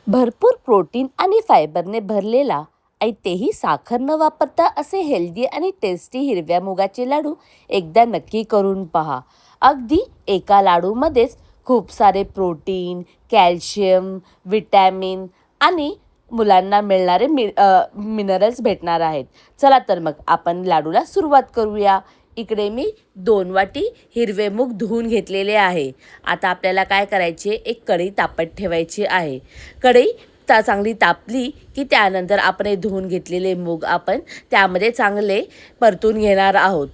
भरपूर प्रोटीन आणि फायबरने भरलेला आणि तेही साखर न वापरता असे हेल्दी आणि टेस्टी हिरव्या मुगाचे लाडू एकदा नक्की करून पहा. अगदी एका लाडूमध्येच खूप सारे प्रोटीन, कॅल्शियम, विटॅमिन आणि मुलांना मिळणारे मिनरल्स भेटणार आहेत. चला तर मग आपण लाडूला सुरुवात करूया. इकडे मी 2 वाटी हिरवे मूग धुवून घेतलेले आहे. आता आपल्याला काय करायचे, एक कढई तापत ठेवायची आहे. कढई चांगली तापली की त्यानंतर आपण हे धुवून घेतलेले मूग आपण त्यामध्ये चांगले परतून घेणार आहोत.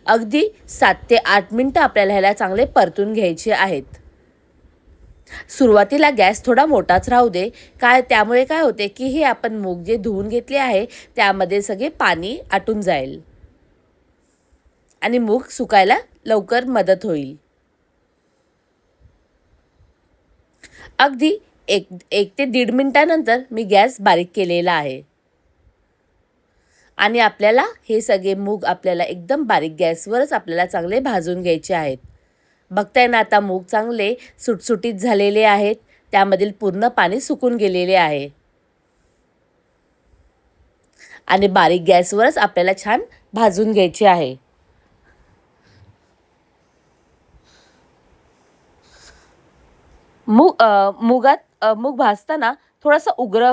अगदी 7 ते 8 मिनटं आपल्याला ह्याला चांगले परतून घ्यायचे आहेत. सुरुवातीला गॅस थोडा मोठाच राहू दे. त्यामुळे काय होते की हे आपण मूग जे धुवून घेतले आहे त्यामध्ये सगळे पाणी आटून जाईल आणि मूग सुकायला लवकर मदत होईल. अगदी एक ते 1.5 मिनिटानंतर मी गॅस बारीक केलेला आहे आणि आपल्याला हे सगळे मूग आपल्याला एकदम बारीक गॅसवरच आपल्याला चांगले भाजून घ्यायचे आहेत. बघताय ना, आता मूग चांगले सुटसुटीत झालेले आहेत. त्यामधील पूर्ण पाणी सुकून गेलेले आहे आणि बारीक गॅसवरच आपल्याला छान भाजून घ्यायचे आहे. मूग भाजताना थोडासा उग्र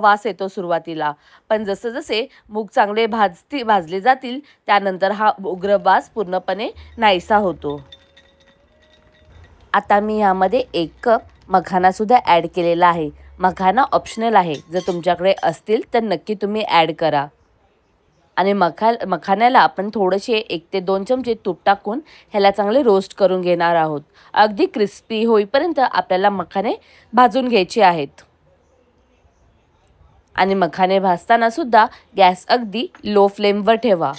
वास येतो सुरुवातीला, पण जसे मूग चांगले भाजले जातील त्यानंतर हा उग्र वास पूर्णपणे नाहीसा होतो. आता मी यामध्ये 1 कप मखानासुद्धा ॲड केलेला आहे. मखाना ऑप्शनल आहे, जर तुमच्याकडे असतील तर नक्की तुम्ही ॲड करा. आणि मखाण्याला आपण थोडेसे 1 ते 2 चमचे तूप टाकून ह्याला चांगले रोस्ट करून घेणार आहोत. अगदी क्रिस्पी होईपर्यंत आपल्याला मखाने भाजून घ्यायचे आहेत. आणि मखाने भाजताना सुद्धा गॅस अगदी लो फ्लेमवर ठेवा.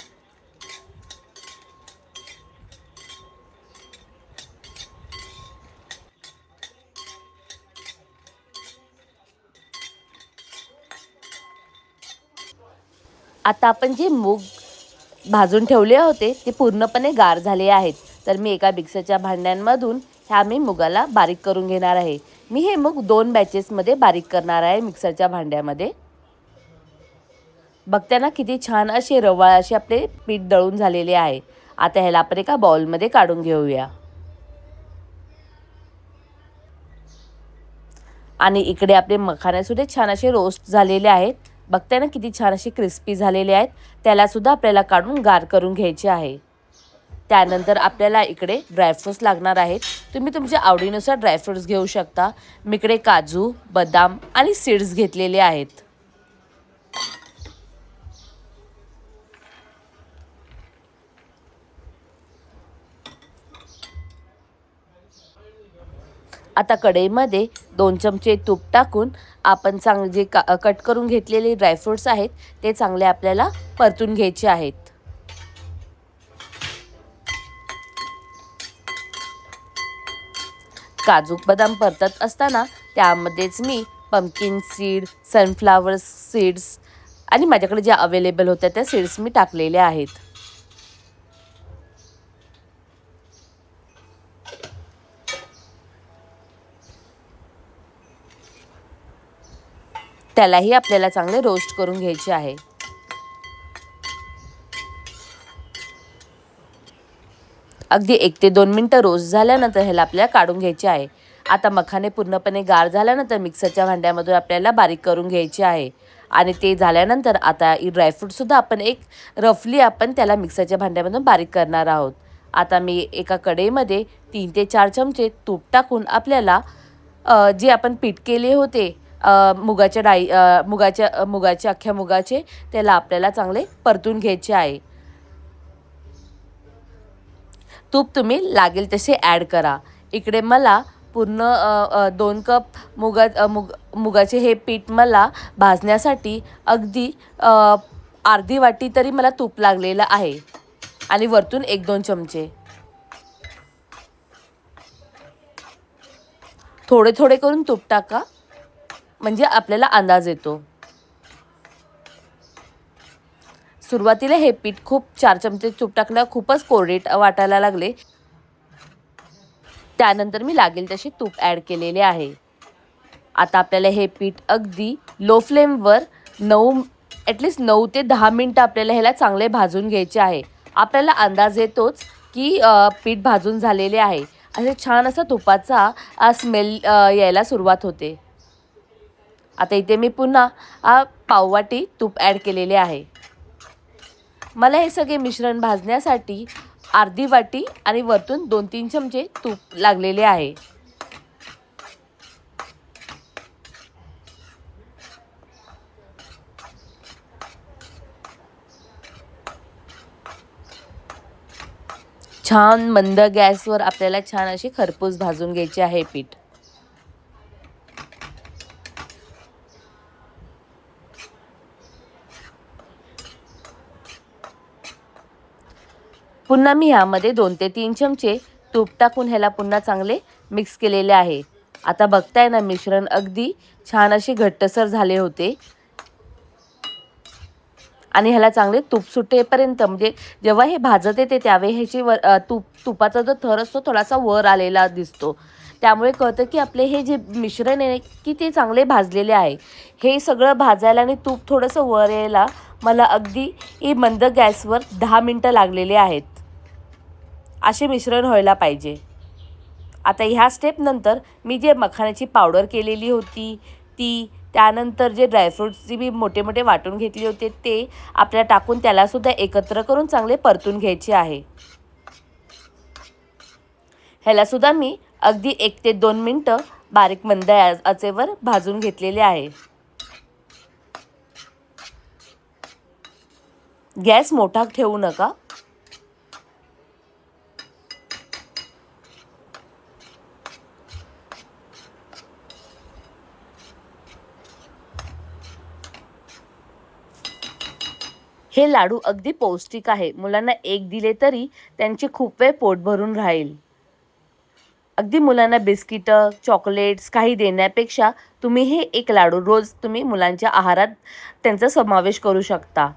आता आपण जे मूग भाजून ठेवले होते ते पूर्णपणे गार झाले आहेत. तर मी एका मिक्सरच्या भांड्यांमधून मी मुगाला बारीक करून घेणार आहे. मी हे मूग 2 बॅचेसमध्ये बारीक करणार आहे मिक्सरच्या भांड्यामध्ये. बघताना किती छान असे रवाळ असे आपले पीठ दळून झालेले आहे. आता ह्याला आपण एका बाउलमध्ये काढून घेऊया. आणि इकडे आपले मखानेसुद्धा छान असे रोस्ट झालेले आहेत. बघताय ना किती छान असे क्रिस्पी झालेले आहेत. त्यालासुद्धा आपल्याला काढून गार करून घ्यायचे आहे. त्यानंतर आपल्याला इकडे ड्रायफ्रूट्स लागणार आहेत. तुम्ही तुमच्या आवडीनुसार ड्रायफ्रूट्स घेऊ शकता. मी इकडे काजू, बदाम आणि सीड्स घेतलेले आहेत. आता कढईमध्ये 2 चमचे तूप टाकून आपण जे कट करून घेतलेले ड्रायफ्रूट्स आहेत ते चांगले आपल्याला परतून घ्यायचे आहेत. काजू बदाम परतत असताना त्यामध्येच मी पंपकिन सीड, सनफ्लावर सीड्स आणि माझ्याकडे ज्या अवेलेबल होत्या त्या सीड्स मी टाकलेल्या आहेत. त्यालाही आपल्याला चांगले रोस्ट करून घ्यायचे आहे. अगदी 1 ते 2 मिनिटं रोस्ट झाल्यानंतर ह्याला आपल्याला काढून घ्यायचे आहे. आता मखाने पूर्णपणे गार झाल्यानंतर मिक्सरच्या भांड्यामधून आपल्याला बारीक करून घ्यायचे आहे. आणि ते झाल्यानंतर आता ड्रायफ्रूटसुद्धा आपण रफली आपण त्याला मिक्सरच्या भांड्यामधून बारीक करणार आहोत. आता मी एका कढईमध्ये 3 ते 4 चमचे तूप टाकून आपल्याला जे आपण पीठ केले होते मुगाचे अख्ख्या मुगाचे त्याला आपल्याला चांगले परतून घ्यायचे आहे. तूप तुम्ही लागेल तसे ॲड करा. इकडे मला पूर्ण 2 कप मुगाचे हे पीठ मला भाजण्यासाठी अगदी अर्धी वाटी तरी मला तूप लागलेलं आहे. आणि वरतून 1-2 चमचे थोडे थोडे करून तूप टाका, म्हणजे आपल्याला अंदाज येतो. सुरुवातीला हे पीठ खूप 4 चमचे तूप टाकलं खूपच कोरडे वाटायला लागले. त्यानंतर मी लागेल तसे तूप ॲड केलेले आहे. आता आपल्याला हे पीठ अगदी लो फ्लेमवर 9 ते 10 मिनटं आपल्याला ह्याला चांगले भाजून घ्यायचे आहे. आपल्याला अंदाज येतोच की पीठ भाजून झालेले आहे. असे छान असा तुपाचा स्मेल यायला सुरुवात होते. आता इथे मी पुन्हा पाववाटी तूप ॲड केलेले आहे. मला हे सगळे मिश्रण भाजण्यासाठी अर्धी वाटी आणि वरतून 2-3 चमचे तूप लागलेले आहे. छान मंद गॅसवर आपल्याला छान अशी खरपूस भाजून घ्यायची आहे पीठ. पुन्हा मी ह्यामध्ये 2 ते 3 चमचे तूप टाकून ह्याला पुन्हा चांगले मिक्स केलेले आहे. आता बघताय ना, मिश्रण अगदी छान असे घट्टसर झाले होते आणि ह्याला चांगले तूप सुटेपर्यंत, म्हणजे जेव्हा हे भाजत येते त्यावेळी ह्याची तुपाचा जो थर असतो थोडासा वर आलेला दिसतो. त्यामुळे कळतं की आपले हे जे मिश्रण आहे की ते चांगले भाजलेले आहे. हे सगळं भाजायला आणि तूप थोडंसं वर यायला मला अगदी मंद गॅसवर 10 मिनटं लागलेले आहेत. असे मिश्रण व्हायला पाहिजे. आता ह्या स्टेपनंतर मी जे मखाण्याची पावडर केलेली होती ती, त्यानंतर जे ड्रायफ्रूट्सची मी मोठे मोठे वाटून घेतले होते ते आपल्याला टाकून त्यालासुद्धा एकत्र करून चांगले परतून घ्यायचे आहे. ह्यालासुद्धा मी अगदी 1 ते 2 मिनटं बारीक मंद आचेवर भाजून घेतलेले आहे. गॅस मोठा ठेवू नका. हे लाडू अगदी पौष्टिक आहे. मुलांना एक दिले तरी त्यांचे खूप वेळ पोट भरून राहील. अगदी मुलांना बिस्किटं, चॉकलेट्स काही देण्यापेक्षा तुम्ही हे एक लाडू रोज तुम्ही मुलांच्या आहारात त्यांचा समावेश करू शकता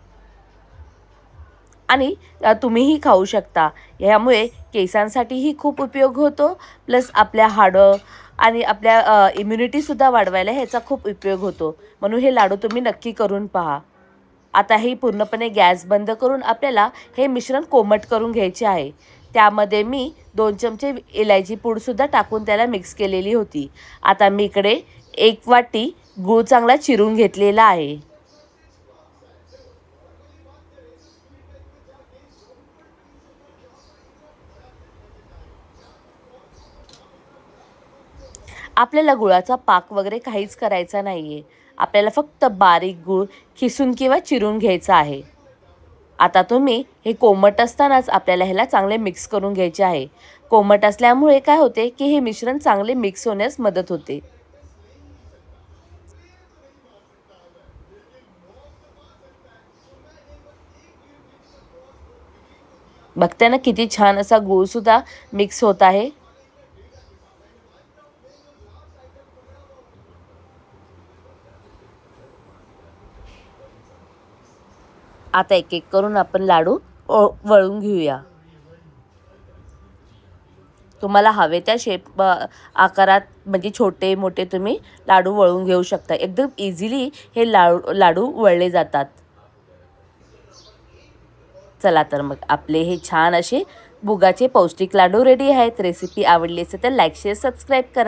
आणि तुम्हीही खाऊ शकता. ह्यामुळे केसांसाठीही खूप उपयोग होतो, प्लस आपल्या हाडं आणि आपल्या इम्युनिटीसुद्धा वाढवायला ह्याचा खूप उपयोग होतो. म्हणून हे लाडू तुम्ही नक्की करून पहा. आता ही पूर्णपणे गॅस बंद करून आपल्याला हे मिश्रण कोमट करून घ्यायचे आहे. त्यामध्ये मी 2 चमचे इलायची पूडसुद्धा टाकून त्याला मिक्स केलेली होती. आता मी इकडे 1 वाटी गूळ चांगला चिरून घेतलेला आहे. आपल्याला गुळाचा पाक वगैरे काहीच करायचा नाही आहे. आपल्याला फक्त बारीक गूळ खिसून किंवा चिरून घ्यायचा आहे. आता तुम्ही हे कोमट असतानाच आपल्याला ह्याला चांगले मिक्स करून घ्यायचे आहे. कोमट असल्यामुळे काय होते की हे मिश्रण चांगले मिक्स होण्यास मदत होते. बघताय ना किती छान असा गूळसुद्धा मिक्स होत आहे. आता एक एक करून आपण लाडू वळून घेऊया. तुम्हाला हवे त्या आकारात, म्हणजे छोटे मोठे तुम्ही लाडू वळून घेऊ शकता. एकदम इझिली हे लाडू वळले जातात. चला तर मग आपले हे छान असे मुगाचे पौष्टिक लाडू रेडी आहेत. रेसिपी आवडली असेल तर लाईक, शेअर, सबस्क्राईब करा.